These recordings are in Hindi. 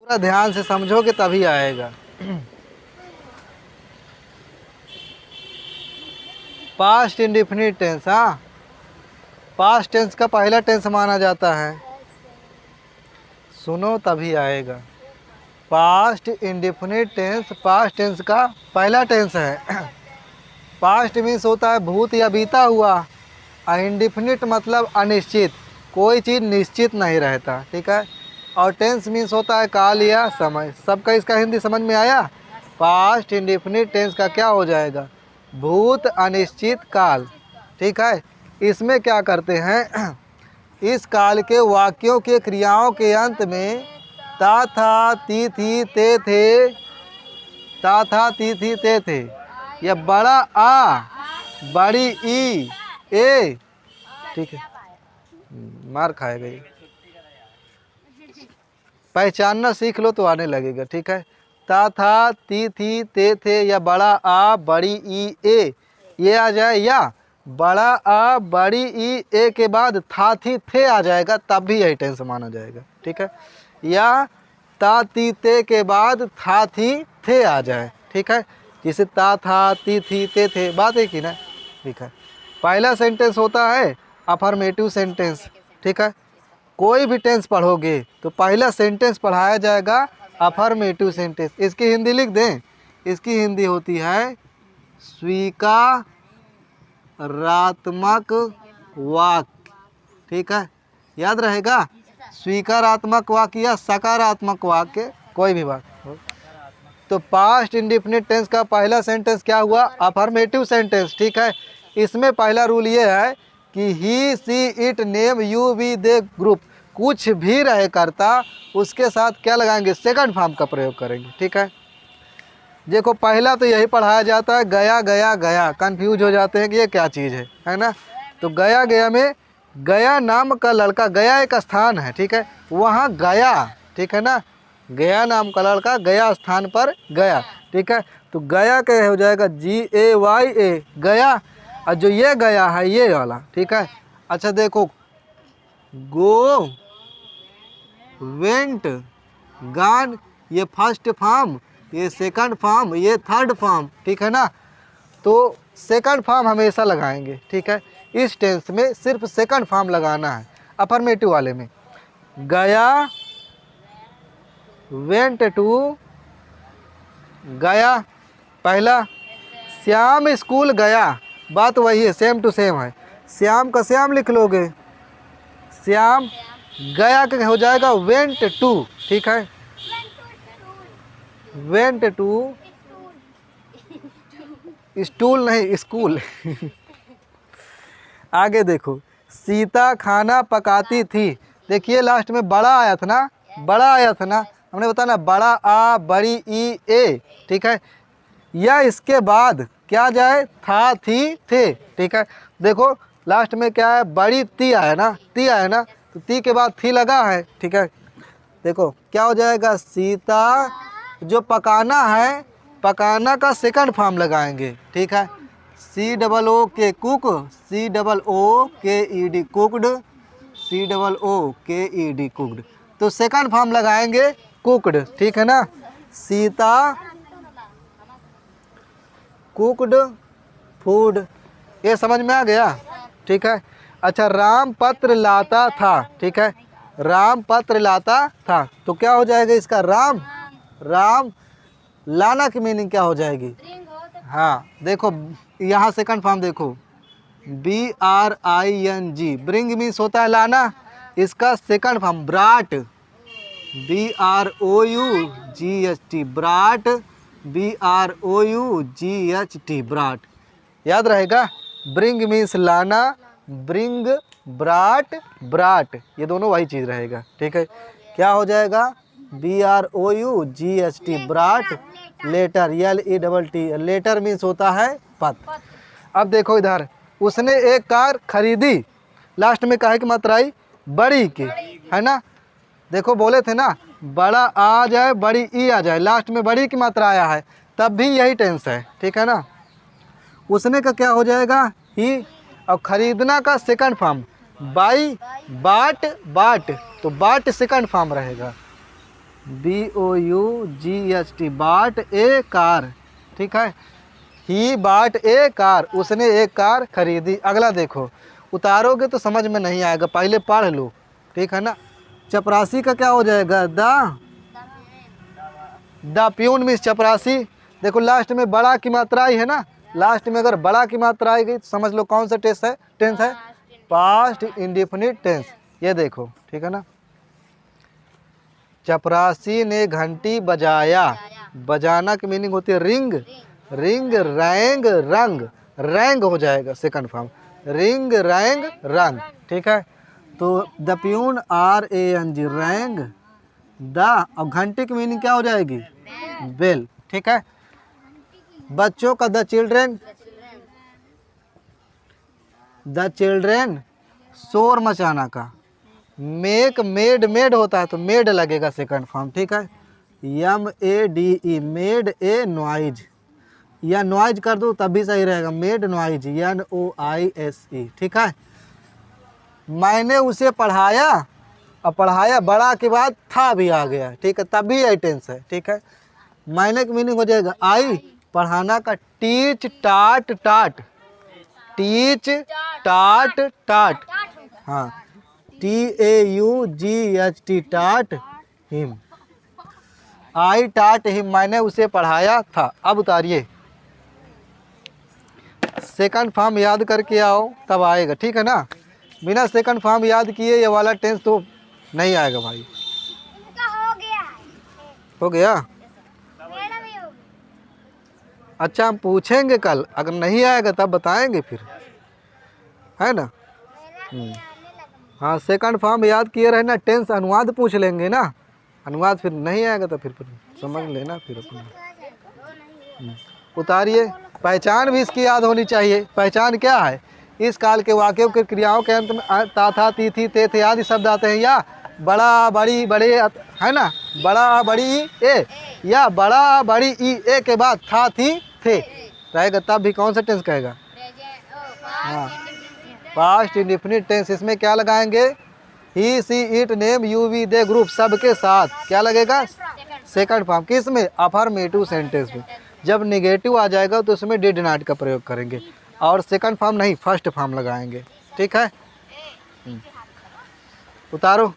थोड़ा ध्यान से समझोगे तभी आएगा। पास्ट इंडेफिनिट टेंस, हाँ पास्ट टेंस का पहला टेंस माना जाता है। सुनो तभी आएगा। Past indefinite tense past tense का पहला टेंस है। पास्ट मीन्स होता है भूत या बीता हुआ, और इंडेफिनिट मतलब अनिश्चित, कोई चीज़ निश्चित नहीं रहता, ठीक है। और टेंस मीन्स होता है काल या समय। सबका इसका हिंदी समझ में आया। पास्ट इंडेफिनिट टेंस का क्या हो जाएगा, भूत अनिश्चित काल, ठीक है। इसमें क्या करते हैं, इस काल के वाक्यों के क्रियाओं के अंत में ता था ती थी ते थे, ता था ती थी ते थे, या बड़ा आ बड़ी ई ए, ठीक है। मार खाएगा ये, पहचानना सीख लो तो आने लगेगा, ठीक है। ता था ती थी ते थे, या बड़ा आ बड़ी ई ए, ये आ जाए, या बड़ा आ बड़ी ई ए के बाद था थी थे आ जाएगा, तब भी यही टेंस माना जाएगा, ठीक है। या ता ती ते के बाद था थी थे आ जाए, ठीक है। जिसे ता था ती थी ते थे, बात है कि ना, ठीक है। पहला सेंटेंस होता है अफर्मेटिव सेंटेंस, ठीक है। कोई भी टेंस पढ़ोगे तो पहला सेंटेंस पढ़ाया जाएगा अफर्मेटिव सेंटेंस। इसकी हिंदी लिख दें, इसकी हिंदी होती है स्वीकारात्मक वाक्य, ठीक है। याद रहेगा, स्वीकारात्मक वाक्य या सकारात्मक वाक्य, कोई भी बात हो। तो पास्ट इंडेफिनिट टेंस का पहला सेंटेंस क्या हुआ, अफर्मेटिव सेंटेंस, ठीक है। इसमें पहला रूल ये है कि he she it name you we they group, कुछ भी रहे करता उसके साथ क्या लगाएंगे, सेकंड फॉर्म का प्रयोग करेंगे, ठीक है। देखो पहला तो यही पढ़ाया जाता है, गया गया गया, कंफ्यूज हो जाते हैं कि ये क्या चीज़ है ना। तो गया गया में गया नाम का लड़का, गया एक स्थान है, ठीक है, वहाँ गया, ठीक है ना। गया नाम का लड़का गया स्थान पर गया, ठीक है। तो गया क्या हो जाएगा, GAYA गया, और जो ये गया है ये वाला, ठीक है। अच्छा देखो, गो वेंट गान, ये फर्स्ट फॉर्म, ये सेकंड फॉर्म, ये थर्ड फॉर्म, ठीक है ना। तो सेकंड फॉर्म हमेशा लगाएंगे, ठीक है। इस टेंस में सिर्फ सेकंड फॉर्म लगाना है, अफर्मेटिव वाले में। गया वेंट टू, गया पहला। श्याम स्कूल गया, बात वही है, सेम टू सेम है। श्याम का श्याम लिख लोगे, श्याम गया के हो जाएगा वेंट टू, ठीक है। वेंट टू स्टूल नहीं स्कूल। आगे देखो, सीता खाना पकाती थी, देखिए लास्ट में बड़ा आया था ना, बड़ा आया था ना, हमने बताया ना, बड़ा आ बड़ी ई ए, ठीक है। या इसके बाद क्या जाए, था थी थे, ठीक है। देखो लास्ट में क्या है, बड़ी ती आया ना, ती आया ना, तो ती के बाद थी लगा है, ठीक है। देखो क्या हो जाएगा, सीता जो पकाना है, पकाना का सेकंड फॉर्म लगाएंगे, ठीक है। COO cook, COOKED cooked, COOKED cooked, तो सेकंड फॉर्म लगाएंगे कुकड, ठीक है ना। सीता कुकड फूड, ये समझ में आ गया, ठीक है। अच्छा, राम पत्र लाता था, ठीक है, राम पत्र लाता था, तो क्या हो जाएगा इसका, राम, राम लाना की मीनिंग क्या हो जाएगी, हाँ देखो यहाँ सेकंड फॉर्म देखो, BRING, ब्रिंग मीन्स होता है लाना, इसका सेकंड फॉर्म ब्राट, BROUGHT ब्राट, BROUGHT ब्राट, याद रहेगा। ब्रिंग मीन्स लाना, ब्रिंग ब्राट ब्राट, ये दोनों वही चीज़ रहेगा, ठीक है। क्या हो जाएगा, BROUGHT ब्राट, letter LETT, letter means होता है पत्र। अब देखो इधर, उसने एक कार खरीदी, लास्ट में काहे की मात्रा आई, बड़ी की, है ना। देखो बोले थे ना, बड़ा आ जाए बड़ी ई आ जाए, लास्ट में बड़ी की मात्रा आया है, तब भी यही टेंस है, ठीक है ना। उसने का क्या हो जाएगा, ही, और खरीदना का सेकंड फॉर्म बाई, बाट बाट, तो बाट सेकंड फॉर्म रहेगा, BOUGHT, बाट ए कार, ठीक है। ही बाट ए कार, उसने एक कार खरीदी। अगला देखो, उतारोगे तो समझ में नहीं आएगा, पहले पढ़ लो, ठीक है ना। चपरासी का क्या हो जाएगा? द प्यून मीन्स चपरासी। देखो लास्ट में बड़ा की मात्रा आई है ना, लास्ट में अगर बड़ा की मात्रा आई गई तो समझ लो कौन सा टेंस है, पास्ट इंडेफिनिट टेंस। ये देखो, ठीक है ना। चपरासी ने घंटी बजाया, बजाना की मीनिंग होती है रिंग, रिंग रैंग रंग, रैंग हो जाएगा सेकंड फॉर्म, रिंग रैंग रंग, ठीक है। तो the peon RANG, wrong the, अब घंटे की मीनिंग क्या हो जाएगी? बेल, ठीक है। बच्चों का द चिल्ड्रेन, शोर मचाना का। मेक मेड, मेड होता है तो मेड लगेगा सेकंड फॉर्म, ठीक है। MADE, मेड ए नॉइज, या नॉइज कर दो तब भी सही रहेगा, मेड नॉइज, NOISE, ठीक है। मैंने उसे पढ़ाया, अब पढ़ाया बड़ा के बाद था भी आ गया, ठीक है, तब भी यही टेंस है, ठीक है। मैंने की मीनिंग हो जाएगा आई, पढ़ाना का टीच टाट टाट, टीच टाट टाट, हाँ TAUGHT, टाट हिम, आई टाट हिम, मैंने उसे पढ़ाया था। अब उतारिए, सेकंड फॉर्म याद करके आओ तब आएगा, ठीक है ना। बिना सेकंड फॉर्म याद किए ये वाला टेंस तो नहीं आएगा भाई। हो गया? अच्छा हम पूछेंगे कल, अगर नहीं आएगा तब बताएंगे फिर, है ना। हाँ सेकंड फॉर्म याद किए रहना, टेंस अनुवाद पूछ लेंगे ना, अनुवाद फिर नहीं आएगा तो फिर समझ लेना फिर अपना। उतारिए, पहचान भी इसकी याद होनी चाहिए। पहचान क्या है? इस काल के वाक्यों के क्रियाओं के अंत में ता था ती थी ते थे आदि शब्द आते हैं, या बड़ा बड़ी बड़े, है ना, बड़ा बड़ी ए, या बड़ा बड़ी ई ए के बाद था थी थे रहेगा, तब भी कौन सा टेंस कहेगा? हाँ पास्ट इंडेफिनिट टेंस। इसमें क्या लगाएंगे? He she it name you we they group, सबके साथ क्या लगेगा? Second form. किस में? अफर्मेटिव सेंटेंस में। जब निगेटिव आ जाएगा तो उसमें डिड नॉट का प्रयोग करेंगे, और सेकंड फॉर्म नहीं फर्स्ट फॉर्म लगाएंगे, ठीक है। उतारो,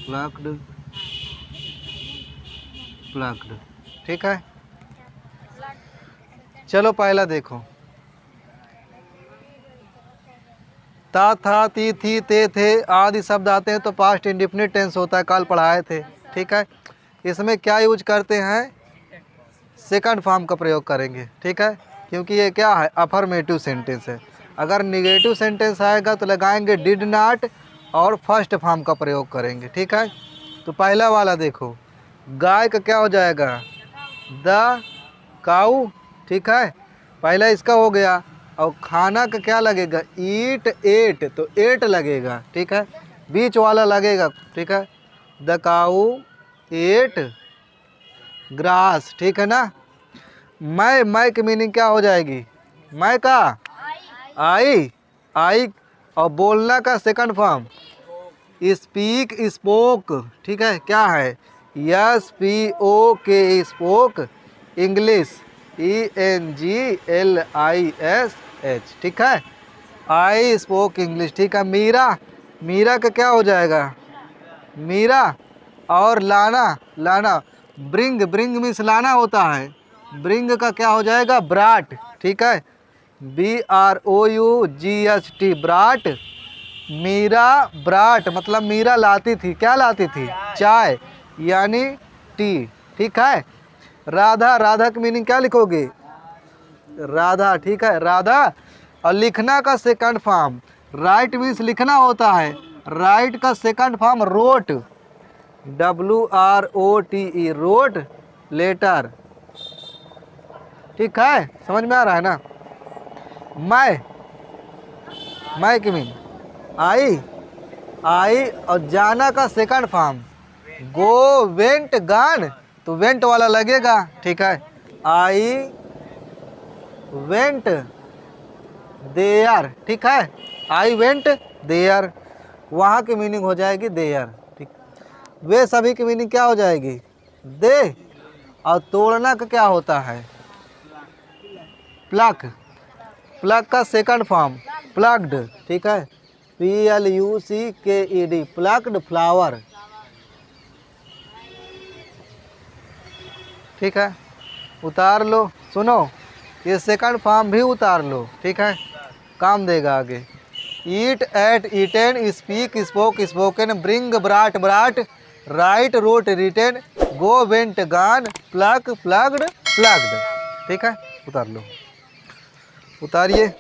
प्लक्ड, प्लक्ड, ठीक है। चलो पहला देखो, ता था ती थी ते थे आदि शब्द आते हैं तो पास्ट इंडेफिनिट टेंस होता है, कल पढ़ाए थे, ठीक है। इसमें क्या यूज करते हैं? सेकंड फॉर्म का प्रयोग करेंगे, ठीक है, क्योंकि ये क्या है? अफर्मेटिव सेंटेंस है। अगर निगेटिव सेंटेंस आएगा तो लगाएंगे डिड नॉट और फर्स्ट फॉर्म का प्रयोग करेंगे, ठीक है। तो पहला वाला देखो, गाय का क्या हो जाएगा? द काऊ, ठीक है, पहला इसका हो गया। और खाना का क्या लगेगा? ईट एट, तो एट लगेगा, ठीक है, बीच वाला लगेगा, ठीक है। द काऊ एट ग्रास, ठीक है ना। मैं की मीनिंग क्या हो जाएगी? मैं का आई, आई, और बोलना का सेकंड फॉर्म स्पीक स्पोक, ठीक है, क्या है? SPOK, स्पोक, इंग्लिश ENGLISH, ठीक है, आई स्पोक इंग्लिश, ठीक है। मीरा, मीरा का क्या हो जाएगा? मीरा, और लाना, लाना, ब्रिंग, ब्रिंग मीन्स लाना होता है, ब्रिंग का क्या हो जाएगा? ब्राट, ठीक है, BROUGHT, ब्राट। मीरा ब्राट मतलब मीरा लाती थी, क्या लाती थी? चाय, यानी टी, ठीक है। राधा, राधा की मीनिंग क्या लिखोगे? राधा, ठीक है, राधा। और लिखना का सेकंड फॉर्म राइट मीन्स लिखना होता है, राइट का second form wrote, WROTE, wrote letter, ठीक है, समझ में आ रहा है ना। मैं की मीनिंग आई, आई, और जाना का सेकंड फॉर्म गो, वेंट, गान, तो वेंट वाला लगेगा, ठीक है। आई वेंट देयर, ठीक है, आई वेंट देयर, वहाँ की मीनिंग हो जाएगी देयर। ठीक, वे सभी की मीनिंग क्या हो जाएगी? दे। और तोड़ना का क्या होता है? प्लक। प्लक का सेकंड फॉर्म प्लग्ड। ठीक है, PLUCKED, प्लग्ड फ्लावर। ठीक है, उतार लो। सुनो, ये सेकंड फॉर्म भी उतार लो। ठीक है, काम देगा आगे। Eat, ate, eaten, speak, spoke, spoken, bring, brought, brought, write, wrote, written, go, went, gone, plug, plugged, plugged. ठीक है, उतार लो, उतारिए।